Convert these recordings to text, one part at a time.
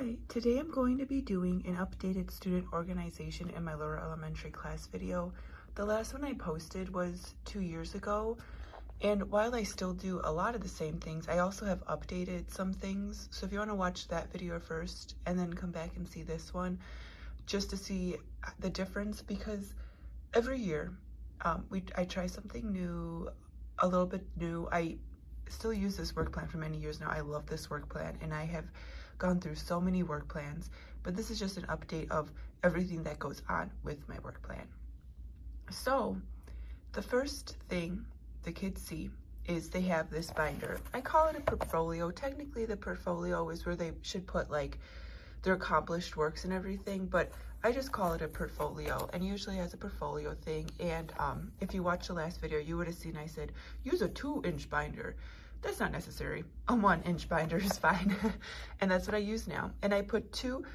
Hi, today I'm going to be doing an updated student organization in my lower elementary class video. The last one I posted was 2 years ago, and while I still do a lot of the same things, I also have updated some things. So if you want to watch that video first and then come back and see this one, just to see the difference, because every year I try something new, a little bit new. I still use this work plan for many years now. I love this work plan, and I have gone through so many work plans, but this is just an update of everything that goes on with my work plan. So the first thing the kids see is they have this binder. I call it a portfolio. Technically the portfolio is where they should put like their accomplished works and everything, but I just call it a portfolio, and usually has a portfolio thing. And if you watched the last video, you would have seen I said use a 2-inch binder. That's not necessary. A 1-inch binder is fine. And that's what I use now. And I put 2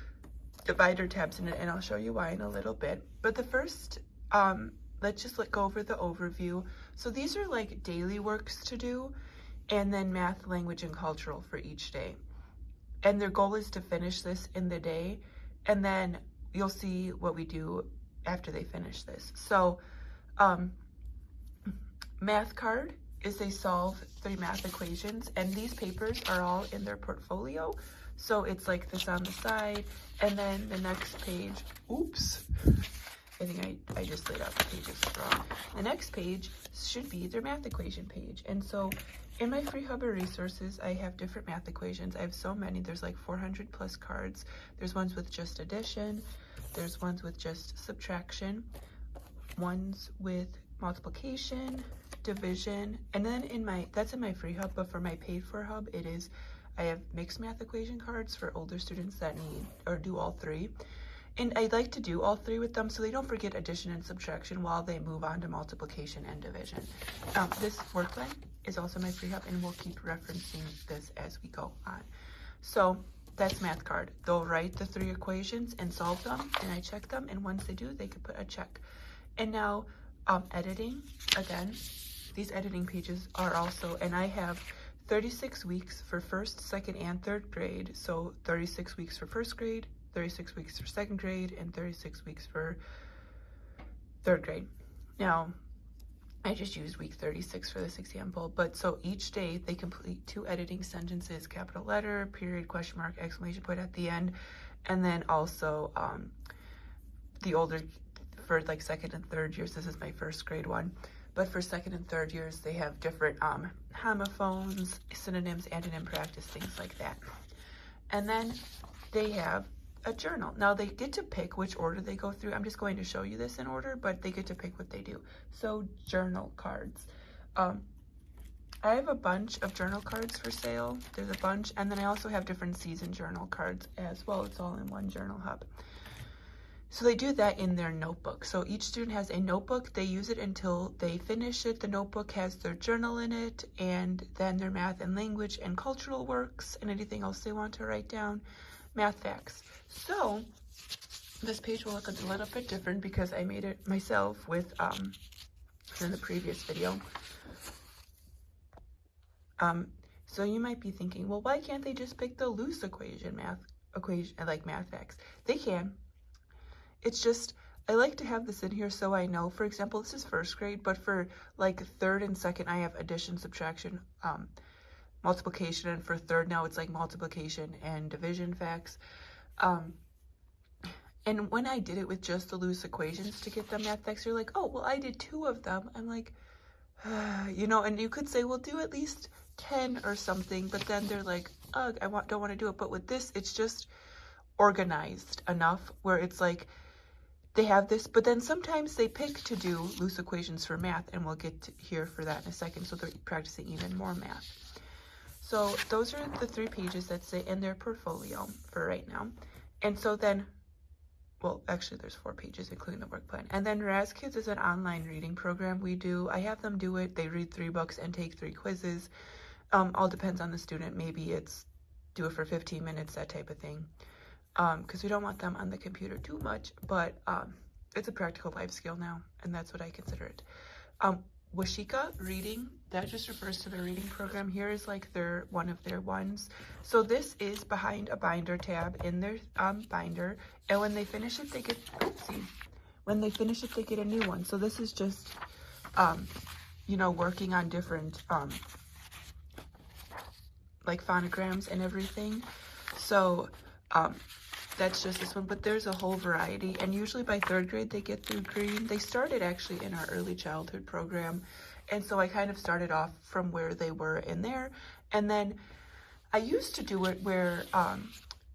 divider tabs in it, and I'll show you why in a little bit. But the first, let's just go over the overview. So these are like daily works to do, and then math, language, and cultural for each day. And their goal is to finish this in the day, and then you'll see what we do after they finish this. So math card is they solve 3 math equations, and these papers are all in their portfolio. So it's like this on the side, and then the next page, oops, I think I just laid out the pages wrong. The next page should be their math equation page. And so in my free hub of resources, I have different math equations. I have so many. There's like 400 plus cards. There's ones with just addition. There's ones with just subtraction. Ones with multiplication, division, and then that's in my free hub, but for my paid for hub, I have mixed math equation cards for older students that need or do all 3. And I like to do all 3 with them so they don't forget addition and subtraction while they move on to multiplication and division. This work plan is also my free hub, and we'll keep referencing this as we go on. So that's math card. They'll write the 3 equations and solve them, and I check them, and once they do, they can put a check. And now editing, again, these editing pages are also, and I have 36 weeks for 1st, 2nd, and 3rd grade. So 36 weeks for 1st grade, 36 weeks for 2nd grade, and 36 weeks for 3rd grade. Now, I just used week 36 for this example, but so each day they complete 2 editing sentences, capital letter, period, question mark, exclamation point at the end, and then also the older, for like 2nd and 3rd years, this is my 1st grade one, but for 2nd and 3rd years, they have different homophones, synonyms, antonym practice, things like that. And then they have a journal. Now they get to pick which order they go through. I'm just going to show you this in order, but they get to pick what they do. So journal cards. I have a bunch of journal cards for sale. There's a bunch, and then I also have different season journal cards as well. It's all in one journal hub. So they do that in their notebook. So each student has a notebook. They use it until they finish it. The notebook has their journal in it, and then their math and language and cultural works and anything else they want to write down. Math facts. So this page will look a little bit different because I made it myself with in the previous video. So you might be thinking, well, why can't they just pick the loose math facts? They can. It's just, I like to have this in here so I know. For example, this is 1st grade, but for like 3rd and 2nd, I have addition, subtraction, multiplication, and for 3rd now it's like multiplication and division facts. And when I did it with just the loose equations to get the math facts, you're like, oh, well, I did 2 of them. I'm like, you know, and you could say, well, do at least 10 or something, but then they're like, ugh, don't want to do it. But with this, it's just organized enough where it's like, they have this, but then sometimes they pick to do loose equations for math, and we'll get here for that in a second. So they're practicing even more math. So those are the 3 pages that sit in their portfolio for right now. And so then, well, actually there's 4 pages, including the work plan. And then Raz Kids is an online reading program I have them do it. They read 3 books and take 3 quizzes. All depends on the student. Maybe it's do it for 15 minutes, that type of thing. Because we don't want them on the computer too much, but it's a practical life skill now, and that's what I consider it. Washika reading, that just refers to the reading program. Here is like one of their ones. So this is behind a binder tab in their binder, and when they finish it, they get, oopsie, when they finish it, they get a new one. So this is just, you know, working on different like phonograms and everything. So that's just this one, but there's a whole variety, and usually by 3rd grade they get through green. They started actually in our early childhood program, and so I kind of started off from where they were in there, and then I used to do it where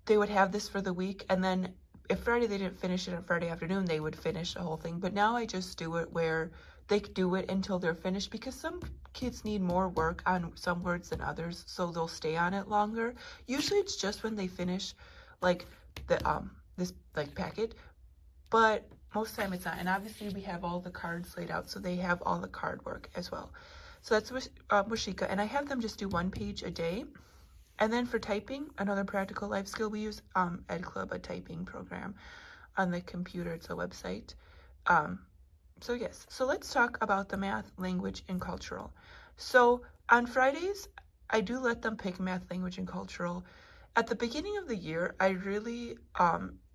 they would have this for the week, and then if Friday they didn't finish it on Friday afternoon, they would finish the whole thing. But now I just do it where they do it until they're finished, because some kids need more work on some words than others, so they'll stay on it longer. Usually it's just when they finish like the this like packet, but most of the time it's not. And obviously we have all the cards laid out, so they have all the card work as well. So that's Washika, and I have them just do 1 page a day. And then for typing, another practical life skill, we use Ed Club, a typing program on the computer. It's a website. So yes, so let's talk about the math, language, and cultural. So on Fridays, I do let them pick math, language, and cultural. At the beginning of the year, I really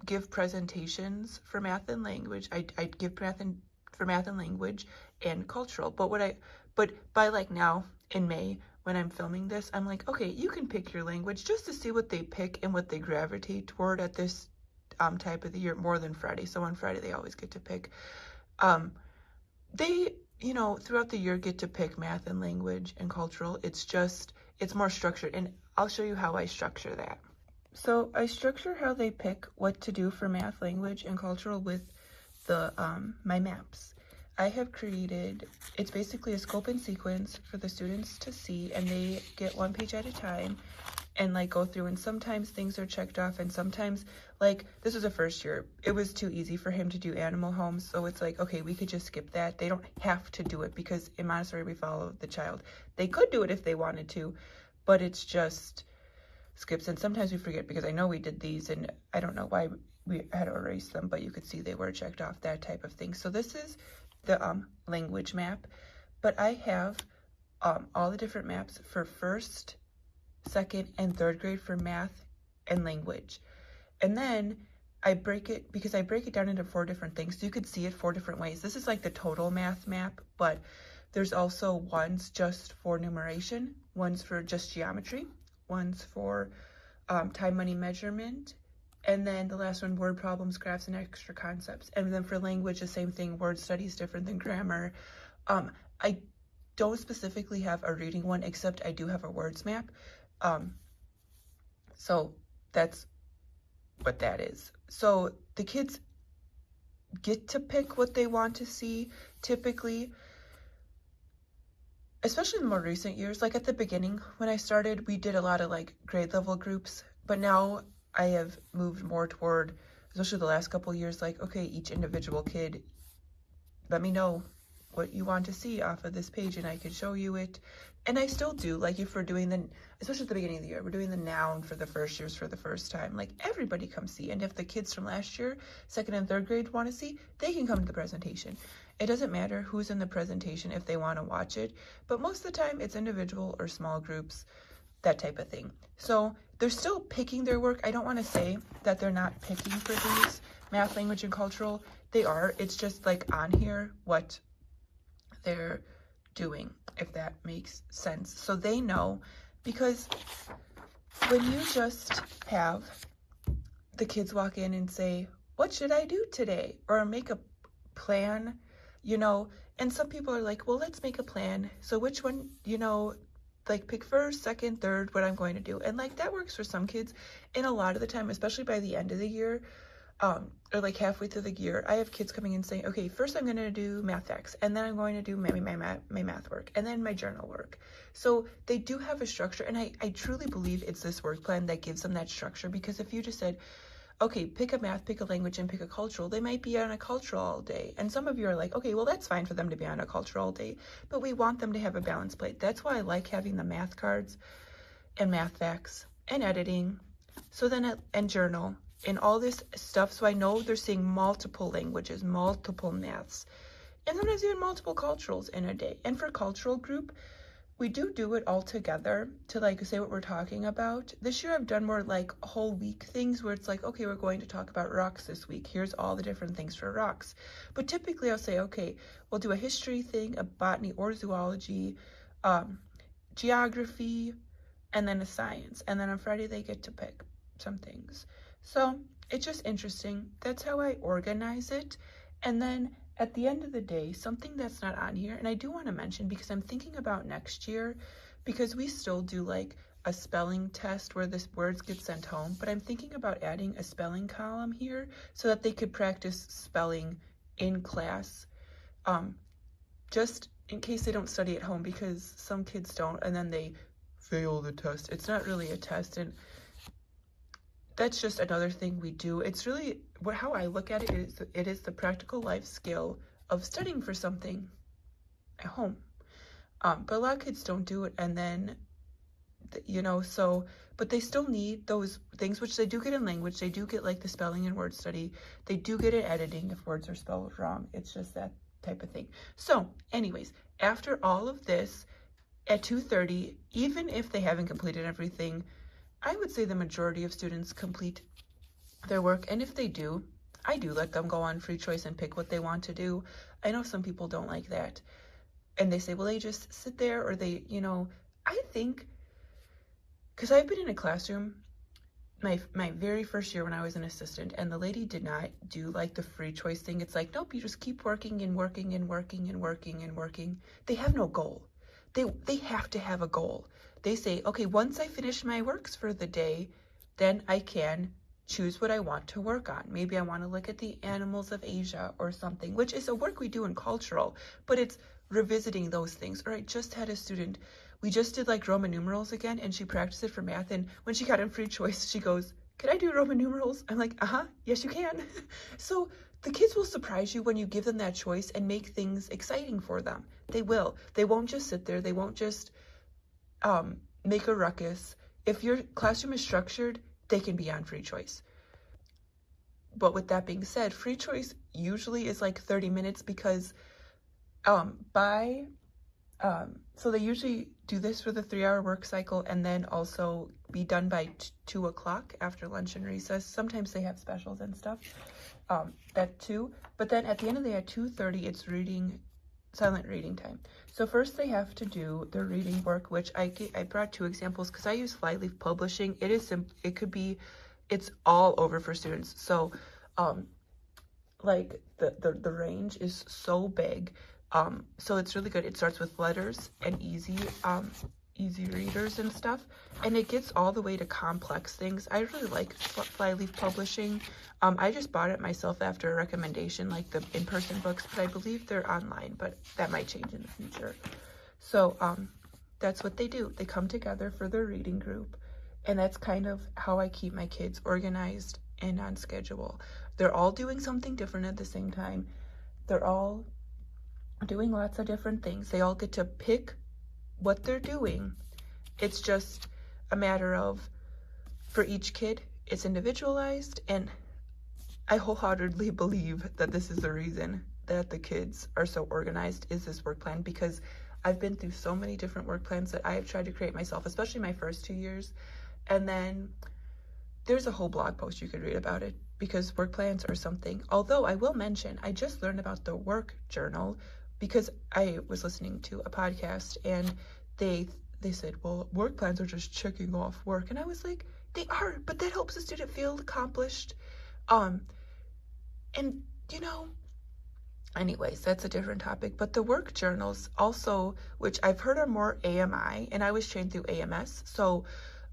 give presentations for math and language. I give for math and language and cultural. But by like now in May, when I'm filming this, I'm like, okay, you can pick your language just to see what they pick and what they gravitate toward at this type of the year, more than Friday. So on Friday, they always get to pick. They, you know, throughout the year get to pick math and language and cultural. It's more structured, and I'll show you how I structure that. So I structure how they pick what to do for math, language, and cultural with the my maps. I have created, it's basically a scope and sequence for the students to see, and they get 1 page at a time and like go through, and sometimes things are checked off, and sometimes, like this was a first year, it was too easy for him to do animal homes, so it's like, okay, we could just skip that. They don't have to do it, because in Montessori we follow the child. They could do it if they wanted to, but it's just skips. And sometimes we forget, because I know we did these and I don't know why we had to erase them, but you could see they were checked off, that type of thing. So this is the language map, but I have all the different maps for 1st, 2nd, and 3rd grade for math and language. And then I break it, because I break it down into 4 different things, so you could see it 4 different ways. This is like the total math map, but there's also ones just for numeration, ones for just geometry, ones for time, money, measurement, and then the last one, word problems, graphs, and extra concepts. And then for language, the same thing, word study is different than grammar. I don't specifically have a reading one, except I do have a words map. So that's what that is. So the kids get to pick what they want to see, typically, especially in the more recent years. Like at the beginning, when I started, we did a lot of like grade level groups, but now I have moved more toward, especially the last couple of years, like, okay, each individual kid, let me know what you want to see off of this page, and I can show you it. And I still do, like if we're doing especially at the beginning of the year, we're doing the noun for the first years for the first time, like everybody come see. And if the kids from last year, 2nd and 3rd grade want to see, they can come to the presentation. It doesn't matter who's in the presentation if they want to watch it, but most of the time it's individual or small groups, that type of thing. So they're still picking their work. I don't want to say that they're not picking for these, math, language, and cultural. They are. It's just like on here what they're doing, if that makes sense. So they know, because when you just have the kids walk in and say, what should I do today? Or make a plan, you know, and some people are like, well, let's make a plan. So which one, you know, like pick 1st, 2nd, 3rd, what I'm going to do. And like that works for some kids. And a lot of the time, especially by the end of the year, or like halfway through the year, I have kids coming in saying, okay, first I'm going to do math facts, and then I'm going to do maybe my math work, and then my journal work. So they do have a structure, and I truly believe it's this work plan that gives them that structure, because if you just said, okay, pick a math, pick a language, and pick a cultural, they might be on a cultural all day. And some of you are like, okay, well, that's fine for them to be on a cultural all day, but we want them to have a balanced plate. That's why I like having the math cards and math facts and editing, so then and journal and all this stuff. So I know they're seeing multiple languages, multiple maths, and sometimes even multiple culturals in a day. And for cultural group, we do it all together to like say what we're talking about. This year I've done more like whole week things where it's like, okay, we're going to talk about rocks this week. Here's all the different things for rocks. But typically I'll say, okay, we'll do a history thing, a botany or zoology, geography, and then a science. And then on Friday they get to pick some things. So it's just interesting. That's how I organize it. And then at the end of the day, something that's not on here, and I do want to mention because I'm thinking about next year, because we still do like a spelling test where the words get sent home, but I'm thinking about adding a spelling column here so that they could practice spelling in class, just in case they don't study at home, because some kids don't and then they fail the test. It's not really a test, and that's just another thing we do. It's really how I look at it is the practical life skill of studying for something at home. But a lot of kids don't do it, and then, you know, so, but they still need those things, which they do get in language. They do get like the spelling and word study. They do get in editing if words are spelled wrong. It's just that type of thing. So anyways, after all of this, at 2:30, even if they haven't completed everything, I would say the majority of students complete their work, and if they do, I do let them go on free choice and pick what they want to do. I know some people don't like that, and they say, well, they just sit there, or they, you know, I think, because I've been in a classroom my very first year when I was an assistant, and the lady did not do like the free choice thing. It's like, nope, you just keep working and working and working and working and working. They have no goal. They have to have a goal. They say, okay, once I finish my works for the day, then I can choose what I want to work on. Maybe I want to look at the animals of Asia or something, which is a work we do in cultural, but it's revisiting those things. Or I just had a student, we just did like Roman numerals again, and she practiced it for math, and when she got in free choice, she goes, can I do Roman numerals? I'm like, yes you can. So the kids will surprise you when you give them that choice and make things exciting for them. They will. They won't just sit there. They won't just make a ruckus. If your classroom is structured, they can be on free choice. But with that being said, free choice usually is like 30 minutes because so they usually do this for the 3-hour work cycle and then also be done by 2 o'clock after lunch and recess. Sometimes they have specials and stuff, that too. But then at the end of the day at 2:30, it's silent reading time. So first they have to do their reading work, which I brought 2 examples because I use Flyleaf Publishing. It's all over for students. So like the range is so big. So it's really good. It starts with letters and easy readers and stuff, and it gets all the way to complex things. I really like Flyleaf Publishing. I just bought it myself after a recommendation, like the in-person books, but I believe they're online, but that might change in the future. So that's what they do. They come together for their reading group, and that's kind of how I keep my kids organized and on schedule. They're all doing something different at the same time. They're all doing lots of different things. They all get to pick what they're doing. It's just a matter of, for each kid, it's individualized, and I wholeheartedly believe that this is the reason that the kids are so organized, is this work plan, because I've been through so many different work plans that I have tried to create myself, especially my first 2 years, and then there's a whole blog post you could read about it, because work plans are something. Although I will mention, I just learned about the work journal because I was listening to a podcast, and they said, well, work plans are just checking off work. And I was like, they are, but that helps the student feel accomplished. And you know, anyways, that's a different topic. But the work journals also, which I've heard are more AMI, and I was trained through AMS, so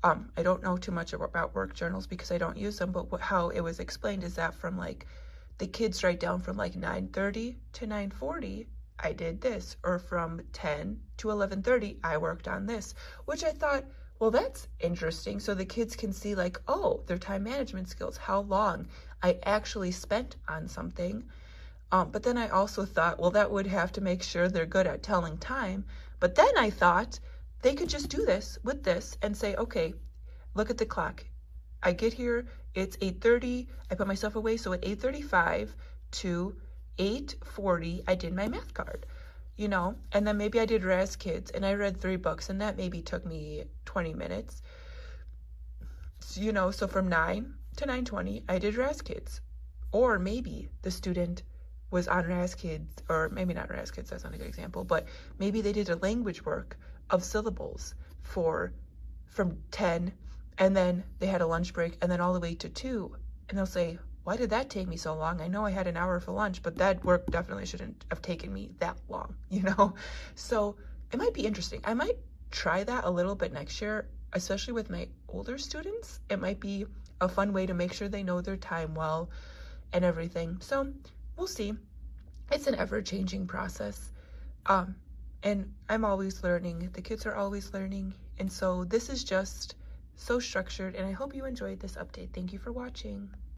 I don't know too much about work journals because I don't use them, but how it was explained is that from like the kids write down from like 9:30 to 9:40, I did this, or from 10 to 11:30, I worked on this, which I thought, well, that's interesting. So the kids can see like, oh, their time management skills, how long I actually spent on something. But then I also thought, well, that would have to make sure they're good at telling time. But then I thought they could just do this with this and say, okay, look at the clock. I get here, it's 8:30, I put myself away, so at 8:35 to 8:40, I did my math card, you know, and then maybe I did Raz Kids and I read 3 books and that maybe took me 20 minutes, you know, so from 9 to 9:20, I did Raz Kids. Or maybe the student was on Raz Kids, or maybe not Raz Kids, that's not a good example, but maybe they did a language work of syllables from 10, and then they had a lunch break, and then all the way to 2, and they'll say, why did that take me so long? I know I had an hour for lunch, but that work definitely shouldn't have taken me that long, you know? So it might be interesting. I might try that a little bit next year, especially with my older students. It might be a fun way to make sure they know their time well and everything. So we'll see. It's an ever-changing process. And I'm always learning. The kids are always learning. And so this is just so structured, and I hope you enjoyed this update. Thank you for watching.